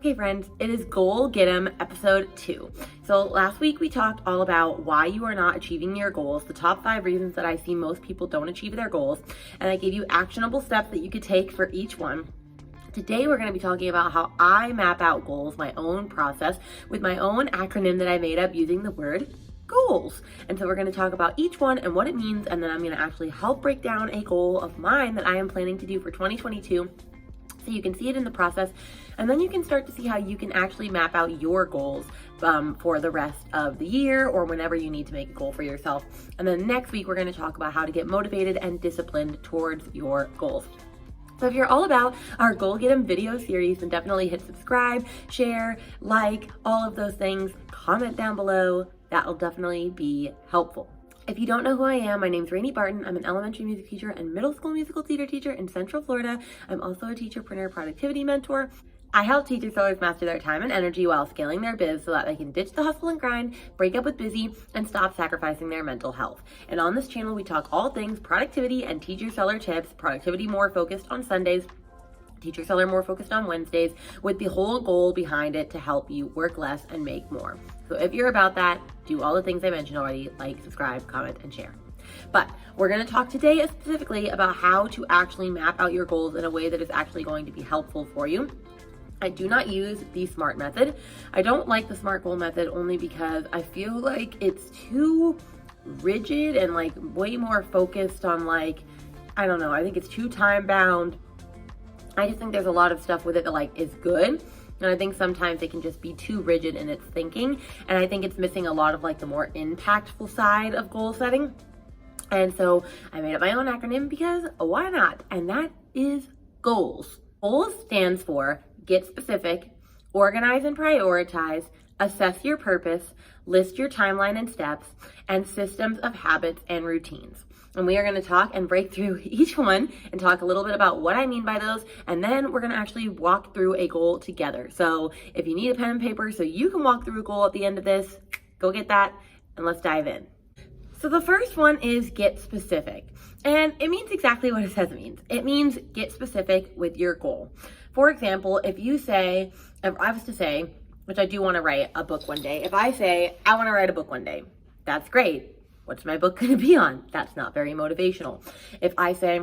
Okay friends, it is G.O.A.L episode 2. So last week we talked all about why you are not achieving your goals, the top 5 reasons that I see most people don't achieve their goals, and I gave you actionable steps that you could take for each one. Today we're going to be talking about how I map out goals, my own process, with my own acronym that I made up using the word goals. And so we're going to talk about each one and what it means, and then I'm going to actually help break down a goal of mine that I am planning to do for 2022. So you can see it in the process, and then you can start to see how you can actually map out your goals for the rest of the year or whenever you need to make a goal for yourself. And then next week, we're going to talk about how to get motivated and disciplined towards your goals. So if you're all about our G.O.A.L video series, then definitely hit subscribe, share, like, all of those things, comment down below. That'll definitely be helpful. If you don't know who I am, my name's Rainey Barton. I'm an elementary music teacher and middle school musical theater teacher in Central Florida. I'm also a Teacherpreneur productivity mentor. I help teacher sellers master their time and energy while scaling their biz so that they can ditch the hustle and grind, break up with busy, and stop sacrificing their mental health. And on this channel, we talk all things productivity and teacher seller tips, productivity more focused on Sundays, teacher seller more focused on Wednesdays, with the whole goal behind it to help you work less and make more. So if you're about that, do all the things I mentioned already, like, subscribe, comment, and share. But we're going to talk today specifically about how to actually map out your goals in a way that is actually going to be helpful for you. I do not use the SMART method. I don't like the SMART goal method only because I feel like it's too rigid and like way more focused on like, I don't know, I think it's too time bound. I just think there's a lot of stuff with it that like is good. And I think sometimes it can just be too rigid in its thinking. And I think it's missing a lot of like the more impactful side of goal setting. And so I made up my own acronym because why not? And that is GOALS. GOALS stands for get specific, organize and prioritize, assess your purpose, list your timeline and steps, and systems of habits and routines. And we are going to talk and break through each one and talk a little bit about what I mean by those. And then we're going to actually walk through a goal together. So if you need a pen and paper so you can walk through a goal at the end of this, go get that and let's dive in. So the first one is get specific. And it means exactly what it says it means. It means get specific with your goal. For example, if I was to say, which I do want to write a book one day. If I say, I want to write a book one day, that's great. What's my book going to be on? That's not very motivational. If I say,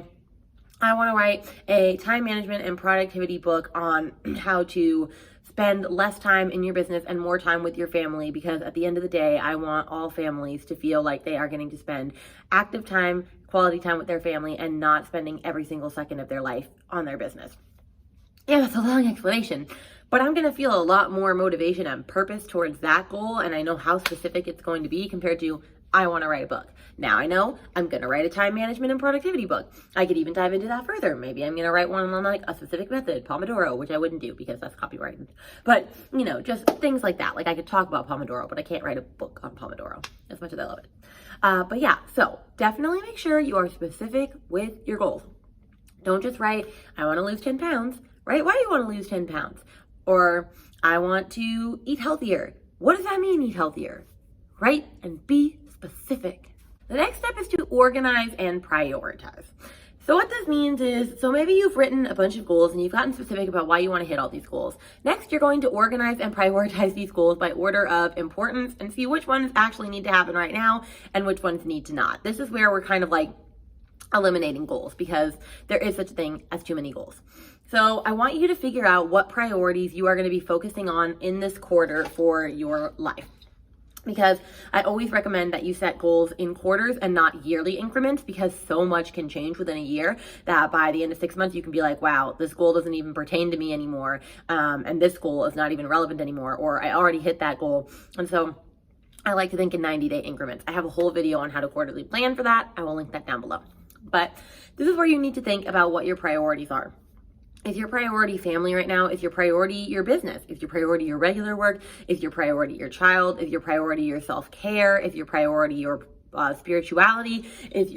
I want to write a time management and productivity book on how to spend less time in your business and more time with your family, because at the end of the day, I want all families to feel like they are getting to spend active time, quality time with their family, and not spending every single second of their life on their business. Yeah, that's a long explanation, but I'm going to feel a lot more motivation and purpose towards that goal, and I know how specific it's going to be compared to I want to write a book. Now I know I'm going to write a time management and productivity book. I could even dive into that further. Maybe I'm going to write one on like a specific method, Pomodoro, which I wouldn't do because that's copyrighted. But, you know, just things like that. Like I could talk about Pomodoro, but I can't write a book on Pomodoro as much as I love it. But yeah, so definitely make sure you are specific with your goals. Don't just write, I want to lose 10 pounds, right? Why do you want to lose 10 pounds? Or I want to eat healthier. What does that mean, eat healthier? Right? And be specific. The next step is to organize and prioritize. So what this means is, so maybe you've written a bunch of goals and you've gotten specific about why you want to hit all these goals. Next, you're going to organize and prioritize these goals by order of importance and see which ones actually need to happen right now and which ones need to not. This is where we're kind of like eliminating goals because there is such a thing as too many goals. So I want you to figure out what priorities you are going to be focusing on in this quarter for your life. Because I always recommend that you set goals in quarters and not yearly increments, because so much can change within a year that by the end of 6 months, you can be like, wow, this goal doesn't even pertain to me anymore. And this goal is not even relevant anymore, or I already hit that goal. And so I like to think in 90-day increments. I have a whole video on how to quarterly plan for that. I will link that down below. But this is where you need to think about what your priorities are. Is your priority family right now? Is your priority your business? Is your priority your regular work? Is your priority your child? Is your priority your self-care? Is your priority your spirituality?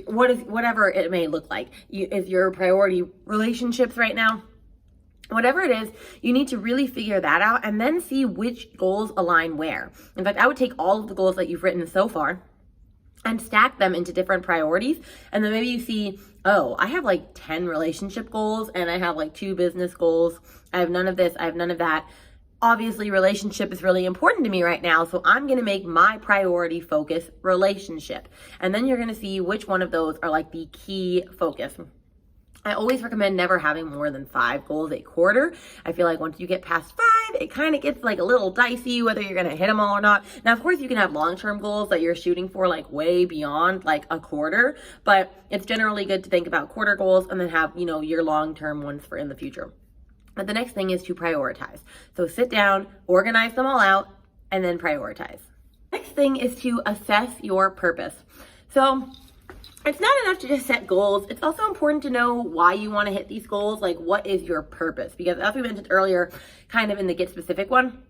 Whatever it may look like. Is your priority relationships right now? Whatever it is, you need to really figure that out and then see which goals align where. In fact, I would take all of the goals that you've written so far and stack them into different priorities. And then maybe you see, oh, I have like 10 relationship goals and I have like 2 business goals. I have none of this, I have none of that. Obviously, relationship is really important to me right now, so I'm gonna make my priority focus relationship. And then you're gonna see which one of those are like the key focus. I always recommend never having more than 5 goals a quarter. I feel like once you get past 5, it kind of gets like a little dicey whether you're gonna hit them all or not. Now, of course, you can have long-term goals that you're shooting for like way beyond like a quarter, but it's generally good to think about quarter goals and then have, you know, your long-term ones for in the future. But the next thing is to prioritize. So sit down, organize them all out, and then prioritize. Next thing is to assess your purpose. So it's not enough to just set goals. It's also important to know why you want to hit these goals. Like, what is your purpose? Because as we mentioned earlier, kind of in the get specific one,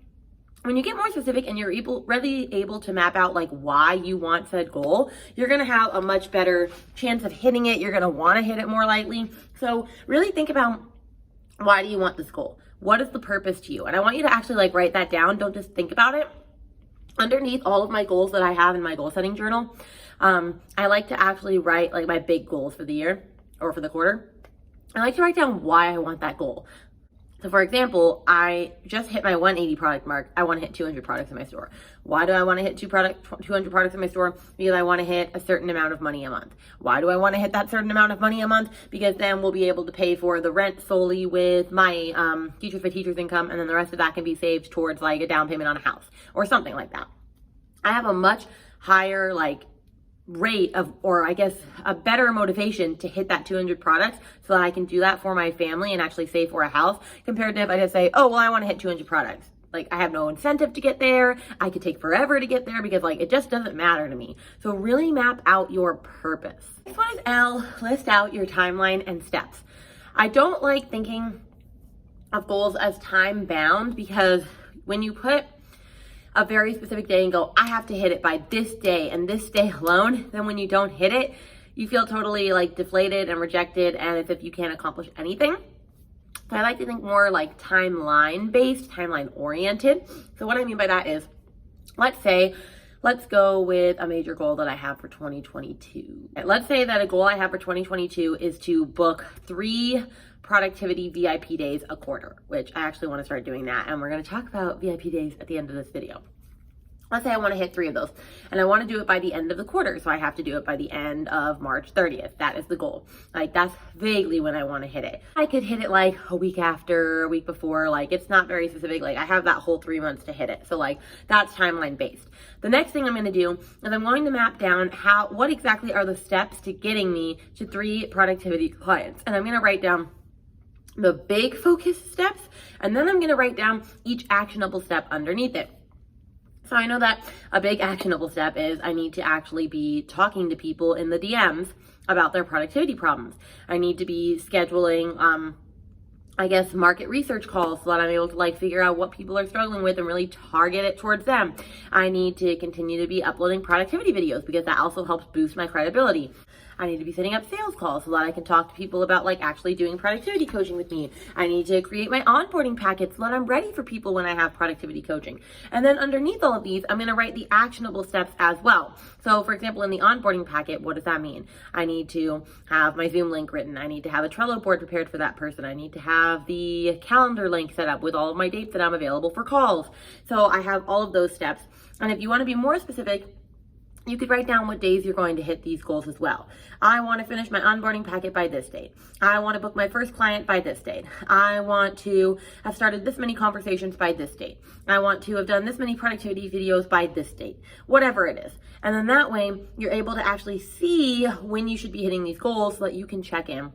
when you get more specific and you're really able to map out like why you want said goal, you're going to have a much better chance of hitting it. You're going to want to hit it more lightly. So really think about, why do you want this goal? What is the purpose to you? And I want you to actually like write that down. Don't just think about it. Underneath all of my goals that I have in my goal setting journal, I like to actually write like my big goals for the year or for the quarter. I like to write down why I want that goal. So for example, I just hit my 180 product mark. I want to hit 200 products in my store. Why do I want to hit 200 products in my store? Because I want to hit a certain amount of money a month. Why do I want to hit that certain amount of money a month? Because then we'll be able to pay for the rent solely with my Teachers by Teachers income, and then the rest of that can be saved towards like a down payment on a house or something like that. I have a much higher like rate of, or I guess a better motivation to hit that 200 products so that I can do that for my family and actually save for a house, compared to if I just say, oh, well, I want to hit 200 products. Like, I have no incentive to get there. I could take forever to get there because like, it just doesn't matter to me. So really map out your purpose. Next one is L, list out your timeline and steps. I don't like thinking of goals as time bound, because when you put a very specific day and go, I have to hit it by this day and this day alone, then when you don't hit it, you feel totally like deflated and rejected and as if you can't accomplish anything. So I like to think more like timeline based, timeline oriented. So what I mean by that is, let's go with a major goal that I have for 2022. Let's say that a goal I have for 2022 is to book 3 productivity VIP days a quarter, which I actually want to start doing that. And we're going to talk about VIP days at the end of this video. Let's say I want to hit 3 of those and I want to do it by the end of the quarter. So I have to do it by the end of March 30th. That is the goal. Like, that's vaguely when I want to hit it. I could hit it like a week after, a week before. Like, it's not very specific. Like, I have that whole 3 months to hit it. So like, that's timeline based. The next thing I'm going to do is I'm going to map down what exactly are the steps to getting me to 3 productivity clients. And I'm going to write down the big focus steps, and then I'm going to write down each actionable step underneath it. So I know that a big actionable step is I need to actually be talking to people in the DMs about their productivity problems. I need to be scheduling, I guess, market research calls so that I'm able to like figure out what people are struggling with and really target it towards them. I need to continue to be uploading productivity videos because that also helps boost my credibility. I need to be setting up sales calls so that I can talk to people about like actually doing productivity coaching with me. I need to create my onboarding packet so that I'm ready for people when I have productivity coaching. And then underneath all of these, I'm going to write the actionable steps as well. So for example, in the onboarding packet, what does that mean? I need to have my Zoom link written. I need to have a Trello board prepared for that person. I need to have the calendar link set up with all of my dates that I'm available for calls. So I have all of those steps. And if you want to be more specific, you could write down what days you're going to hit these goals as well. I want to finish my onboarding packet by this date. I want to book my first client by this date. I want to have started this many conversations by this date. I want to have done this many productivity videos by this date. Whatever it is. And then that way, you're able to actually see when you should be hitting these goals so that you can check in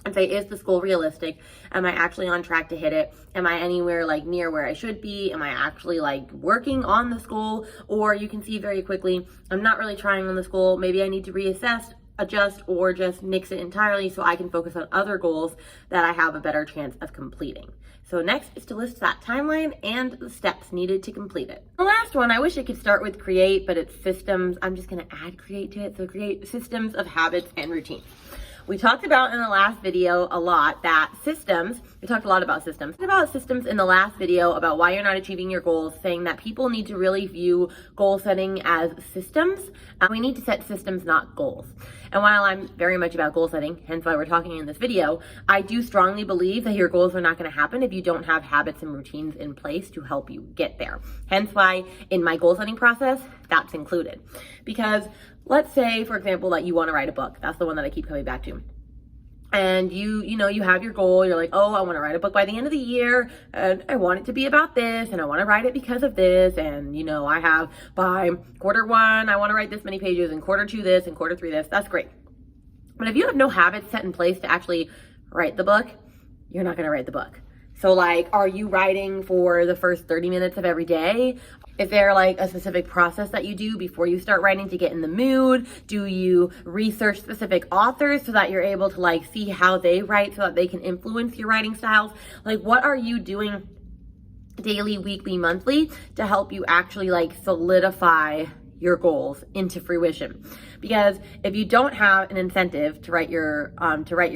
and say, is this goal realistic? Am I actually on track to hit it? Am I anywhere like near where I should be? Am I actually like working on this goal? Or you can see very quickly, I'm not really trying on this goal. Maybe I need to reassess, adjust, or just nix it entirely so I can focus on other goals that I have a better chance of completing. So next is to list that timeline and the steps needed to complete it. The last one, I wish I could start with create, but it's systems. I'm just gonna add create to it. So create systems of habits and routines. We talked about in the last video a lot that systems, We talked a lot about systems. I talked about systems in the last video about why you're not achieving your goals, saying that people need to really view goal setting as systems. We need to set systems, not goals. And while I'm very much about goal setting, hence why we're talking in this video, I do strongly believe that your goals are not going to happen if you don't have habits and routines in place to help you get there. Hence why in my goal setting process, that's included. Because let's say, for example, that you want to write a book. That's the one that I keep coming back to. And you have your goal. You're like, oh, I want to write a book by the end of the year, and I want it to be about this, and I want to write it because of this, and I have by quarter one, I want to write this many pages, and quarter two this, and quarter three this. That's great. But if you have no habits set in place to actually write the book, you're not going to write the book. So like, are you writing for the first 30 minutes of every day? Is there like a specific process that you do before you start writing to get in the mood? Do you research specific authors so that you're able to like see how they write so that they can influence your writing styles? Like, what are you doing daily, weekly, monthly to help you actually like solidify your goals into fruition? Because if you don't have an incentive to write your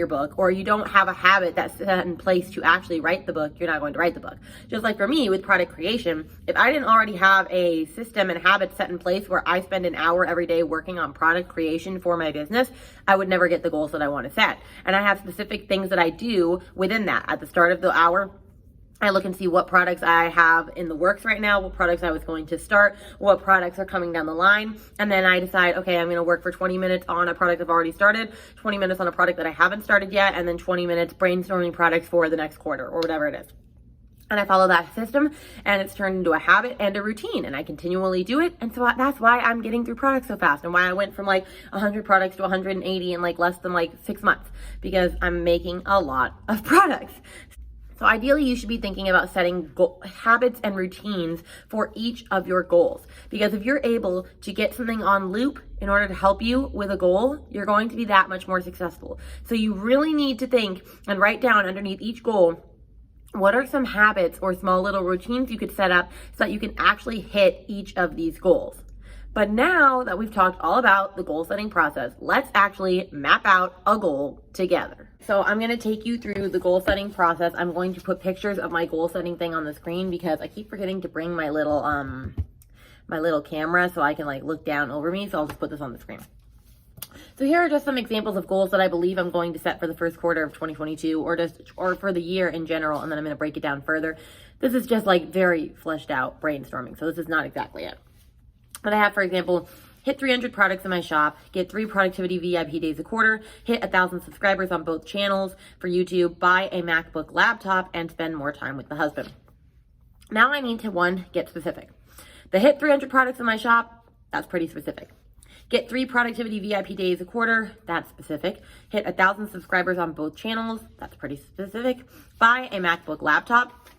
book, or you don't have a habit that's set in place to actually write the book, you're not going to write the book. Just like for me with product creation, if I didn't already have a system and habits set in place where I spend an hour every day working on product creation for my business, I would never get the goals that I want to set. And I have specific things that I do within that. At the start of the hour, I look and see what products I have in the works right now, what products I was going to start, what products are coming down the line. And then I decide, okay, I'm going to work for 20 minutes on a product I've already started, 20 minutes on a product that I haven't started yet, and then 20 minutes brainstorming products for the next quarter or whatever it is. And I follow that system, and it's turned into a habit and a routine, and I continually do it. And so that's why I'm getting through products so fast, and why I went from like 100 products to 180 in like less than like 6 months, because I'm making a lot of products. So ideally, you should be thinking about setting habits and routines for each of your goals. Because if you're able to get something on loop in order to help you with a goal, you're going to be that much more successful. So you really need to think and write down underneath each goal, what are some habits or small little routines you could set up so that you can actually hit each of these goals. But now that we've talked all about the goal setting process, let's actually map out a goal together. So I'm going to take you through the goal setting process. I'm going to put pictures of my goal setting thing on the screen because I keep forgetting to bring my little camera so I can like look down over me. So I'll just put this on the screen. So here are just some examples of goals that I believe I'm going to set for the first quarter of 2022 or for the year in general, and then I'm going to break it down further. This is just like very fleshed out brainstorming. So this is not exactly it. But I have, for example, hit 300 products in my shop, get 3 productivity VIP days a quarter, hit 1,000 subscribers on both channels for YouTube, buy a MacBook laptop, and spend more time with the husband. Now I need to, get specific. The hit 300 products in my shop, that's pretty specific. Get 3 productivity VIP days a quarter, that's specific. Hit 1,000 subscribers on both channels, that's pretty specific. Buy a MacBook laptop.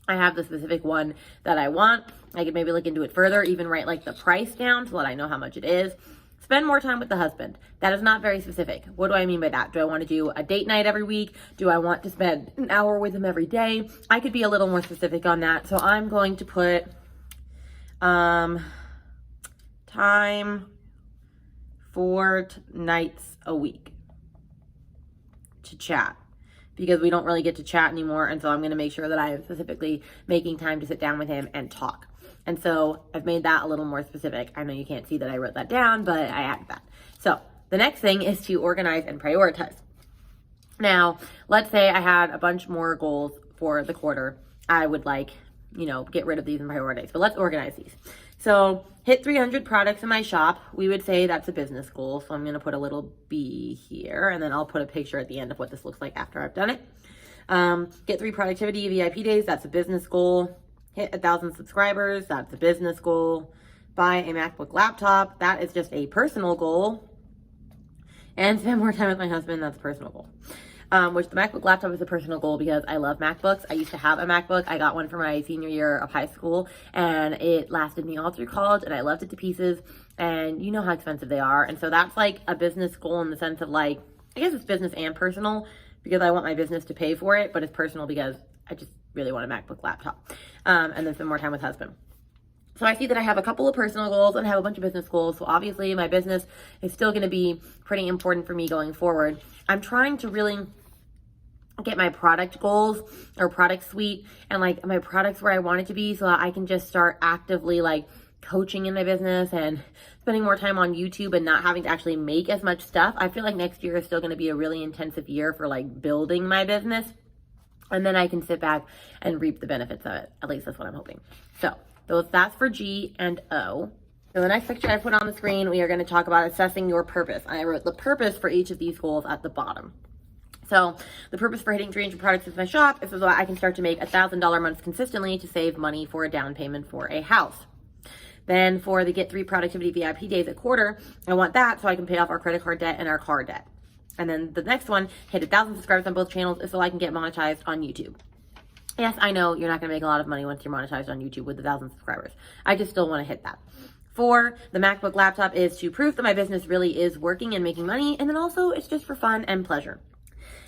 I have the specific one that I want. I could maybe look into it further, even write like the price down so that I know how much it is. Spend more time with the husband. That is not very specific. What do I mean by that? Do I want to do a date night every week? Do I want to spend an hour with him every day? I could be a little more specific on that. So I'm going to put time 4 nights a week to chat, because we don't really get to chat anymore. And so I'm going to make sure that I am specifically making time to sit down with him and talk. And so I've made that a little more specific. I know you can't see that I wrote that down, but I added that. So the next thing is to organize and prioritize. Now, let's say I had a bunch more goals for the quarter. I would like, get rid of these and prioritize, but let's organize these. So hit 300 products in my shop. We would say that's a business goal. So I'm going to put a little B here, and then I'll put a picture at the end of what this looks like after I've done it. Get 3 productivity VIP days. That's a business goal. Hit 1,000 subscribers. That's a business goal. Buy a MacBook laptop. That is just a personal goal. And spend more time with my husband. That's a personal goal. Which the MacBook laptop is a personal goal because I love MacBooks. I used to have a MacBook. I got one for my senior year of high school, and it lasted me all through college, and I loved it to pieces. And you know how expensive they are. And so that's like a business goal in the sense of like, I guess it's business and personal because I want my business to pay for it, but it's personal because I just really want a MacBook laptop. And then spend more time with husband. So I see that I have a couple of personal goals and I have a bunch of business goals. So obviously my business is still going to be pretty important for me going forward. I'm trying to really get my product goals or product suite and like my products where I want it to be, so that I can just start actively like coaching in my business and spending more time on YouTube and not having to actually make as much stuff. I feel like next year is still going to be a really intensive year for like building my business. And then I can sit back and reap the benefits of it. At least that's what I'm hoping. So that's for G and O. So the next picture I put on the screen, we are going to talk about assessing your purpose. I wrote the purpose for each of these goals at the bottom. So the purpose for hitting 300 products with my shop is so that I can start to make $1,000 months consistently to save money for a down payment for a house. Then for the get 3 productivity VIP days a quarter, I want that so I can pay off our credit card debt and our car debt. And then the next one, hit 1,000 subscribers on both channels, is so I can get monetized on YouTube. Yes, I know you're not going to make a lot of money once you're monetized on YouTube with 1,000 subscribers. I just still want to hit that. 4, the MacBook laptop is to prove that my business really is working and making money. And then also it's just for fun and pleasure.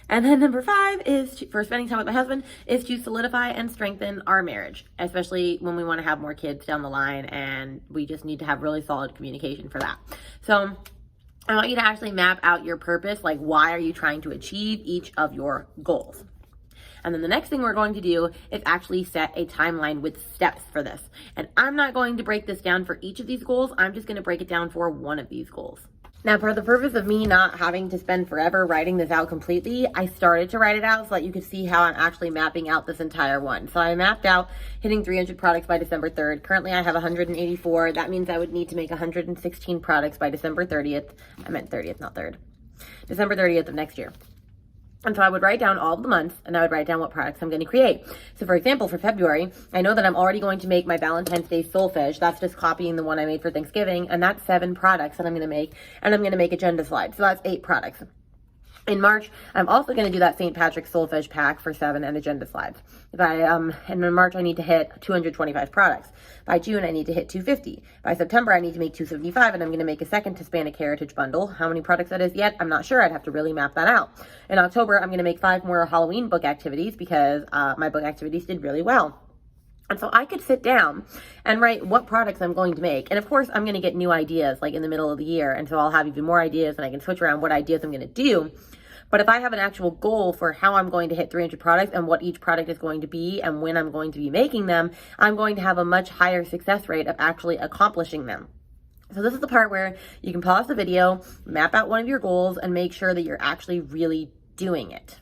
And then number 5 is for spending time with my husband, is to solidify and strengthen our marriage, especially when we want to have more kids down the line and we just need to have really solid communication for that. So I want you to actually map out your purpose, like why are you trying to achieve each of your goals? And then the next thing we're going to do is actually set a timeline with steps for this. And I'm not going to break this down for each of these goals. I'm just going to break it down for one of these goals. Now, for the purpose of me not having to spend forever writing this out completely, I started to write it out so that you could see how I'm actually mapping out this entire one. So I mapped out hitting 300 products by December 3rd. Currently, I have 184. That means I would need to make 116 products by December 30th. I meant 30th, not 3rd. December 30th of next year. And so I would write down all of the months and I would write down what products I'm going to create. So for example, for February, I know that I'm already going to make my Valentine's Day Soulfish. That's just copying the one I made for Thanksgiving. And that's 7 products that I'm going to make. And I'm going to make agenda slides. So that's 8 products. In March, I'm also going to do that St. Patrick's Soulfish pack for 7 and agenda slides. And in March, I need to hit 225 products. By June, I need to hit 250. By September, I need to make 275, and I'm going to make a second Hispanic Heritage bundle. How many products that is yet, I'm not sure. I'd have to really map that out. In October, I'm going to make 5 more Halloween book activities because my book activities did really well. And so I could sit down and write what products I'm going to make. And of course, I'm going to get new ideas like in the middle of the year. And so I'll have even more ideas and I can switch around what ideas I'm going to do. But if I have an actual goal for how I'm going to hit 300 products and what each product is going to be and when I'm going to be making them, I'm going to have a much higher success rate of actually accomplishing them. So this is the part where you can pause the video, map out one of your goals, and make sure that you're actually really doing it.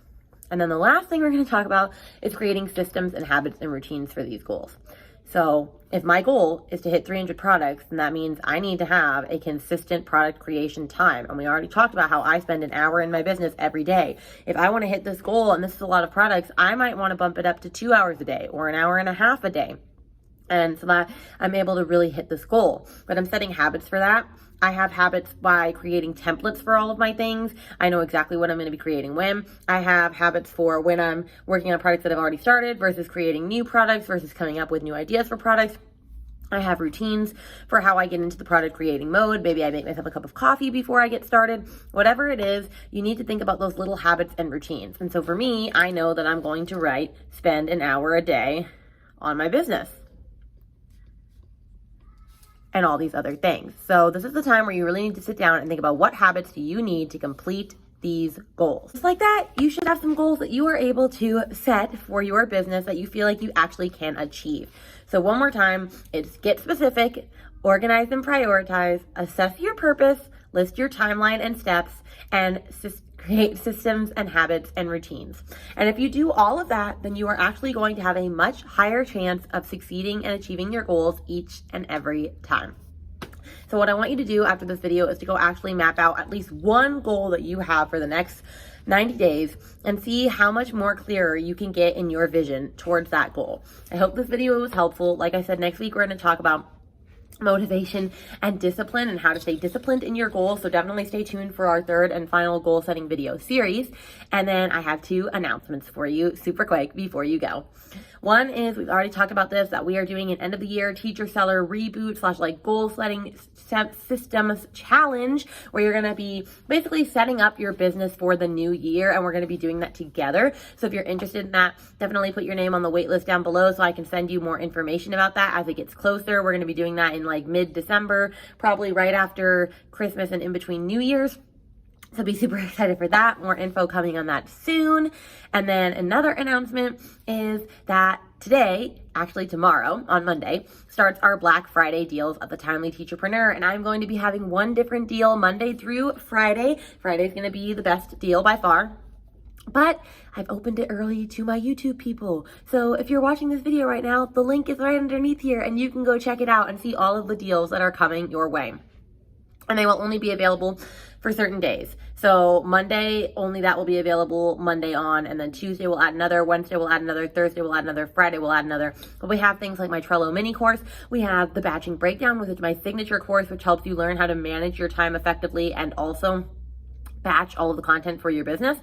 And then the last thing we're going to talk about is creating systems and habits and routines for these goals. So if my goal is to hit 300 products, then that means I need to have a consistent product creation time. And we already talked about how I spend an hour in my business every day. If I want to hit this goal, and this is a lot of products, I might want to bump it up to 2 hours a day or an hour and a half a day. And so that I'm able to really hit this goal. But I'm setting habits for that. I have habits by creating templates for all of my things. I know exactly what I'm going to be creating when. I have habits for when I'm working on products that I've already started versus creating new products versus coming up with new ideas for products. I have routines for how I get into the product creating mode. Maybe I make myself a cup of coffee before I get started. Whatever it is, you need to think about those little habits and routines. And so for me, I know that I'm going to spend an hour a day on my business and all these other things. So this is the time where you really need to sit down and think about what habits do you need to complete these goals. Just like that, you should have some goals that you are able to set for your business that you feel like you actually can achieve. So one more time, it's get specific, organize and prioritize, assess your purpose, list your timeline and steps, and create systems and habits and routines. And if you do all of that, then you are actually going to have a much higher chance of succeeding and achieving your goals each and every time. So what I want you to do after this video is to go actually map out at least one goal that you have for the next 90 days and see how much more clearer you can get in your vision towards that goal. I hope this video was helpful. Like I said, next week we're going to talk about motivation and discipline and how to stay disciplined in your goals. So definitely stay tuned for our 3rd and final goal setting video series. And then I have 2 announcements for you super quick before you go. One is, we've already talked about this, that we are doing an end of the year teacher seller reboot / goal setting systems challenge, where you're going to be basically setting up your business for the new year. And we're going to be doing that together. So if you're interested in that, definitely put your name on the wait list down below so I can send you more information about that as it gets closer. We're going to be doing that in like mid-December, probably right after Christmas and in between New Year's. So be super excited for that. More info coming on that soon. And then another announcement is that today, actually tomorrow, on Monday, starts our Black Friday deals at the Timely Teacherpreneur. And I'm going to be having one different deal Monday through Friday. Friday's going to be the best deal by far. But I've opened it early to my YouTube people. So if you're watching this video right now, the link is right underneath here and you can go check it out and see all of the deals that are coming your way. And they will only be available for certain days. So Monday, only that will be available Monday on, and then Tuesday we'll add another, Wednesday we'll add another, Thursday we'll add another, Friday we'll add another. But we have things like my Trello mini course. We have the batching breakdown, which is my signature course, which helps you learn how to manage your time effectively and also batch all of the content for your business.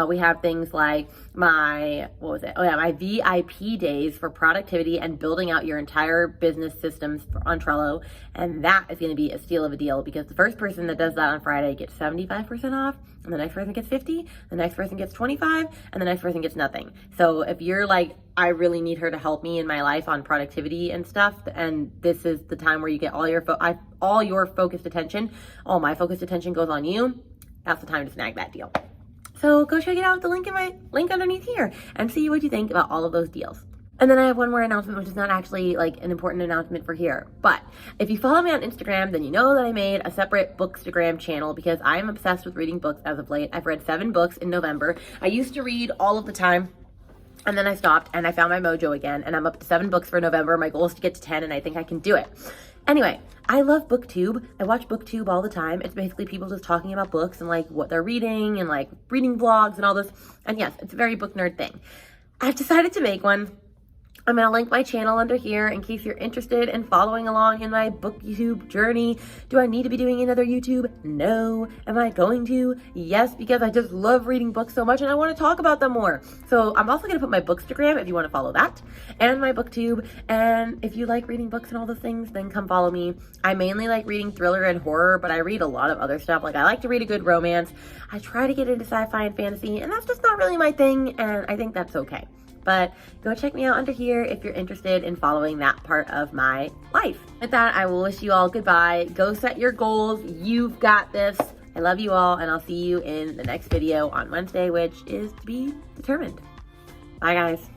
We have things like my VIP days for productivity and building out your entire business systems on Trello. And that is going to be a steal of a deal because the first person that does that on Friday gets 75% off, and the next person gets 50, the next person gets 25, and the next person gets nothing. So if you're like, I really need her to help me in my life on productivity and stuff, and this is the time where you get all your focused attention, all my focused attention goes on you, that's the time to snag that deal. So go check it out, the link underneath here, and see what you think about all of those deals. And then I have one more announcement, which is not actually like an important announcement for here. But if you follow me on Instagram, then you know that I made a separate Bookstagram channel because I am obsessed with reading books as of late. I've read 7 books in November. I used to read all of the time, and then I stopped and I found my mojo again, and I'm up to 7 books for November. My goal is to get to 10, and I think I can do it. Anyway, I love BookTube. I watch BookTube all the time. It's basically people just talking about books and like what they're reading and like reading vlogs and all this. And yes, it's a very book nerd thing. I've decided to make one. I'm going to link my channel under here in case you're interested in following along in my BookTube journey. Do I need to be doing another YouTube? No. Am I going to? Yes, because I just love reading books so much and I want to talk about them more. So I'm also going to put my Bookstagram if you want to follow that, and my BookTube. And if you like reading books and all those things, then come follow me. I mainly like reading thriller and horror, but I read a lot of other stuff. Like I like to read a good romance. I try to get into sci-fi and fantasy, and that's just not really my thing, and I think that's okay. But go check me out under here if you're interested in following that part of my life. With that, I will wish you all goodbye. Go set your goals. You've got this. I love you all, and I'll see you in the next video on Wednesday, which is to be determined. Bye, guys.